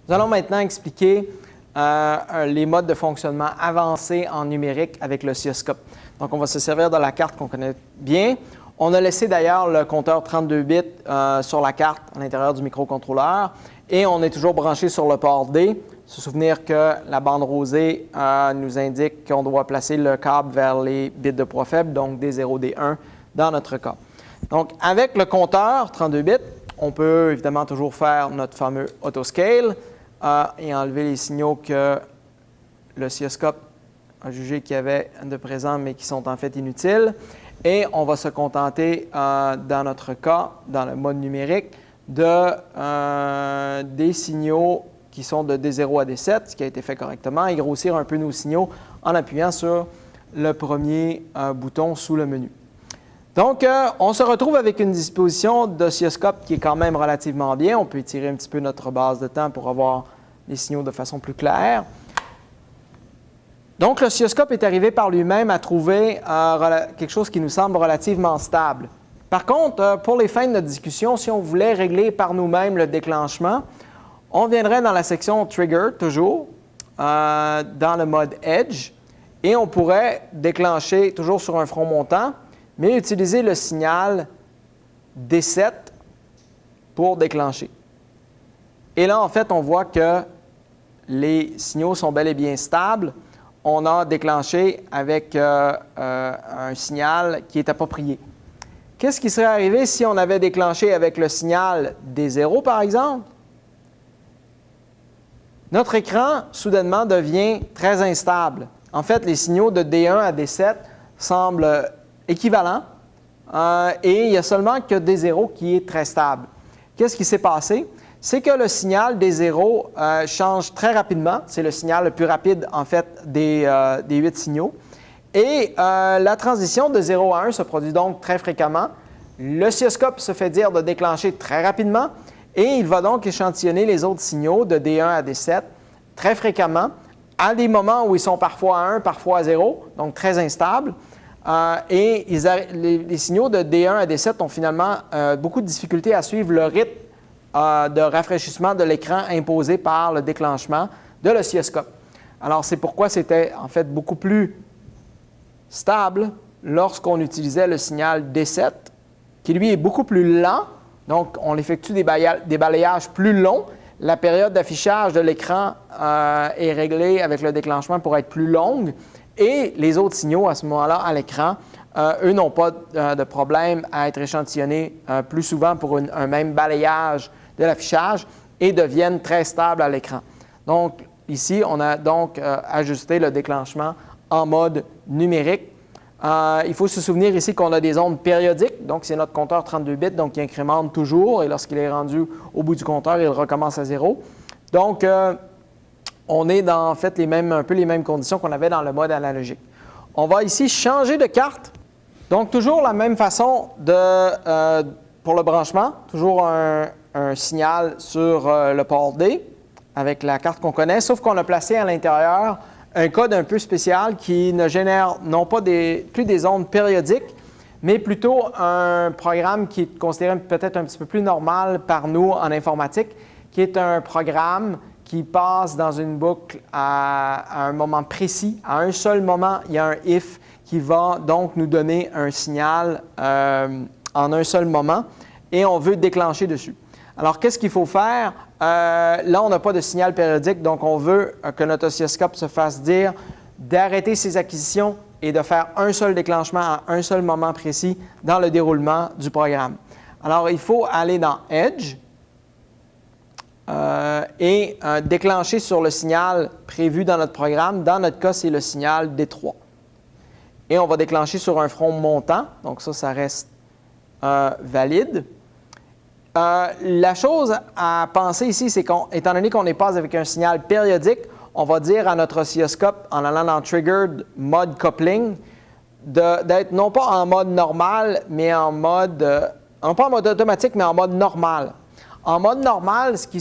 Nous allons maintenant expliquer les modes de fonctionnement avancés en numérique avec l'oscilloscope. Donc, on va se servir de la carte qu'on connaît bien. On a laissé d'ailleurs le compteur 32 bits sur la carte à l'intérieur du microcontrôleur et on est toujours branché sur le port D. Se souvenir que la bande rosée nous indique qu'on doit placer le câble vers les bits de poids faible, donc D0, D1 dans notre cas. Donc, avec le compteur 32 bits, on peut évidemment toujours faire notre fameux autoscale et enlever les signaux que l'oscilloscope a jugé qu'il y avait de présents, mais qui sont en fait inutiles. Et on va se contenter, dans notre cas, dans le mode numérique, des signaux qui sont de D0 à D7, ce qui a été fait correctement, et grossir un peu nos signaux en appuyant sur le premier bouton sous le menu. Donc, on se retrouve avec une disposition d'oscilloscope qui est quand même relativement bien. On peut étirer un petit peu notre base de temps pour avoir les signaux de façon plus claire. Donc, l'oscilloscope est arrivé par lui-même à trouver quelque chose qui nous semble relativement stable. Par contre, pour les fins de notre discussion, si on voulait régler par nous-mêmes le déclenchement, on viendrait dans la section Trigger, toujours, dans le mode Edge, et on pourrait déclencher toujours sur un front montant, mais utiliser le signal D7 pour déclencher. Et là, en fait, on voit que les signaux sont bel et bien stables. On a déclenché avec un signal qui est approprié. Qu'est-ce qui serait arrivé si on avait déclenché avec le signal D0, par exemple? Notre écran, soudainement, devient très instable. En fait, les signaux de D1 à D7 semblent équivalents et il n'y a seulement que D0 qui est très stable. Qu'est-ce qui s'est passé? C'est que le signal D0 change très rapidement. C'est le signal le plus rapide, en fait, des 8 signaux. Et la transition de 0 à 1 se produit donc très fréquemment. L'oscilloscope se fait dire de déclencher très rapidement et il va donc échantillonner les autres signaux de D1 à D7 très fréquemment, à des moments où ils sont parfois à 1, parfois à 0, donc très instables. Et les signaux de D1 à D7 ont finalement beaucoup de difficultés à suivre le rythme de rafraîchissement de l'écran imposé par le déclenchement de l'oscilloscope. Alors, c'est pourquoi c'était en fait beaucoup plus stable lorsqu'on utilisait le signal D7, qui lui est beaucoup plus lent. Donc, on effectue des balayages plus longs. La période d'affichage de l'écran est réglée avec le déclenchement pour être plus longue. Et les autres signaux, à ce moment-là, à l'écran, eux n'ont pas de problème à être échantillonnés plus souvent pour un même balayage de l'affichage et deviennent très stables à l'écran. Donc, ici, on a donc ajusté le déclenchement en mode numérique. Il faut se souvenir ici qu'on a des ondes périodiques, donc c'est notre compteur 32 bits, donc il incrémente toujours et lorsqu'il est rendu au bout du compteur, il recommence à 0. Donc, on est dans en fait un peu les mêmes conditions qu'on avait dans le mode analogique. On va ici changer de carte. Donc, toujours la même façon pour le branchement, toujours un signal sur le port D avec la carte qu'on connaît, sauf qu'on a placé à l'intérieur un code un peu spécial qui ne génère non pas plus des ondes périodiques, mais plutôt un programme qui est considéré peut-être un petit peu plus normal par nous en informatique, qui est un programme qui passe dans une boucle à un moment précis. À un seul moment, il y a un if qui va donc nous donner un signal en un seul moment et on veut déclencher dessus. Alors, qu'est-ce qu'il faut faire? Là, on n'a pas de signal périodique, donc on veut que notre oscilloscope se fasse dire d'arrêter ses acquisitions et de faire un seul déclenchement à un seul moment précis dans le déroulement du programme. Alors, il faut aller dans Edge et déclencher sur le signal prévu dans notre programme. Dans notre cas, c'est le signal D3. Et on va déclencher sur un front montant, donc ça reste valide. La chose à penser ici, c'est qu'étant donné qu'on n'est pas avec un signal périodique, on va dire à notre oscilloscope, en allant dans Triggered Mode Coupling, d'être non pas en mode normal, mais non pas en mode automatique, mais en mode normal. En mode normal, ce qui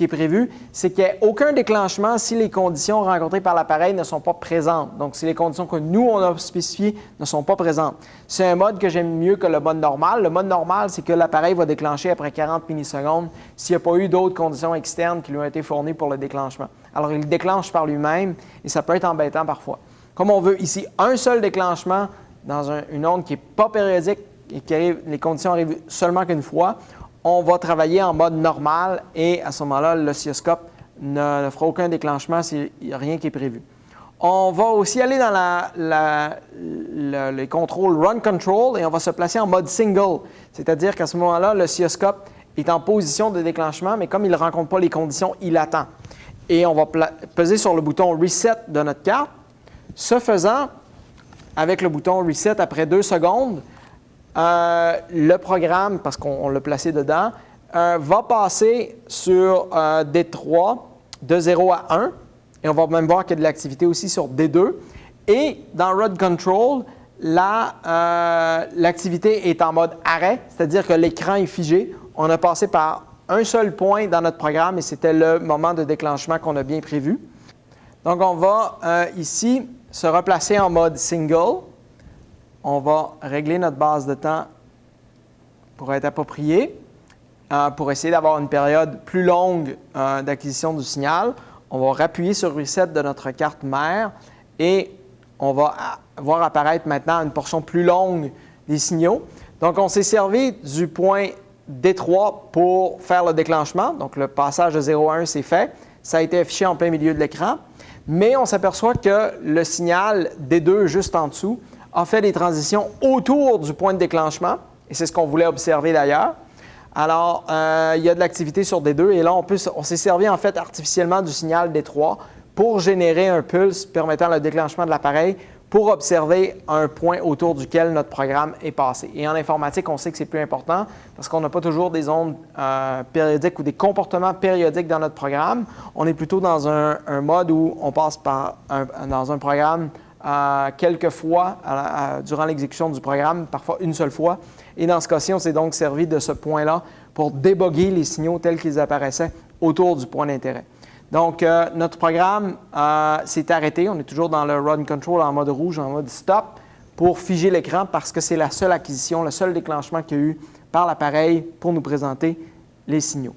est prévu, c'est qu'il n'y ait aucun déclenchement si les conditions rencontrées par l'appareil ne sont pas présentes. Donc, si les conditions que nous, on a spécifiées ne sont pas présentes. C'est un mode que j'aime mieux que le mode normal. Le mode normal, c'est que l'appareil va déclencher après 40 millisecondes s'il n'y a pas eu d'autres conditions externes qui lui ont été fournies pour le déclenchement. Alors, il déclenche par lui-même et ça peut être embêtant parfois. Comme on veut ici un seul déclenchement dans une onde qui n'est pas périodique et les conditions arrivent seulement qu'une fois, on va travailler en mode normal et à ce moment-là, l'oscilloscope ne fera aucun déclenchement s'il n'y a rien qui est prévu. On va aussi aller dans les contrôles Run Control et on va se placer en mode single, c'est-à-dire qu'à ce moment-là, l'oscilloscope est en position de déclenchement, mais comme il ne rencontre pas les conditions, il attend. Et on va peser sur le bouton Reset de notre carte. Ce faisant, avec le bouton Reset après 2 secondes, le programme, parce qu'on l'a placé dedans, va passer sur D3 de 0 à 1. Et on va même voir qu'il y a de l'activité aussi sur D2. Et dans Run Control, l'activité est en mode arrêt, c'est-à-dire que l'écran est figé. On a passé par un seul point dans notre programme et c'était le moment de déclenchement qu'on a bien prévu. Donc, on va ici se replacer en mode single. On va régler notre base de temps pour être approprié, pour essayer d'avoir une période plus longue d'acquisition du signal. On va rappuyer sur Reset de notre carte mère et on va voir apparaître maintenant une portion plus longue des signaux. Donc, on s'est servi du point D3 pour faire le déclenchement. Donc, le passage de 0 à 1, c'est fait. Ça a été affiché en plein milieu de l'écran. Mais on s'aperçoit que le signal D2, juste en dessous, a fait des transitions autour du point de déclenchement. Et c'est ce qu'on voulait observer d'ailleurs. Alors, il y a de l'activité sur D2 et là, on s'est servi en fait artificiellement du signal D3 pour générer un pulse permettant le déclenchement de l'appareil pour observer un point autour duquel notre programme est passé. Et en informatique, on sait que c'est plus important parce qu'on n'a pas toujours des ondes périodiques ou des comportements périodiques dans notre programme. On est plutôt dans un mode où on passe dans un programme quelques fois durant l'exécution du programme, parfois une seule fois. Et dans ce cas-ci, on s'est donc servi de ce point-là pour déboguer les signaux tels qu'ils apparaissaient autour du point d'intérêt. Donc, notre programme s'est arrêté. On est toujours dans le Run Control en mode rouge, en mode stop, pour figer l'écran parce que c'est la seule acquisition, le seul déclenchement qu'il y a eu par l'appareil pour nous présenter les signaux.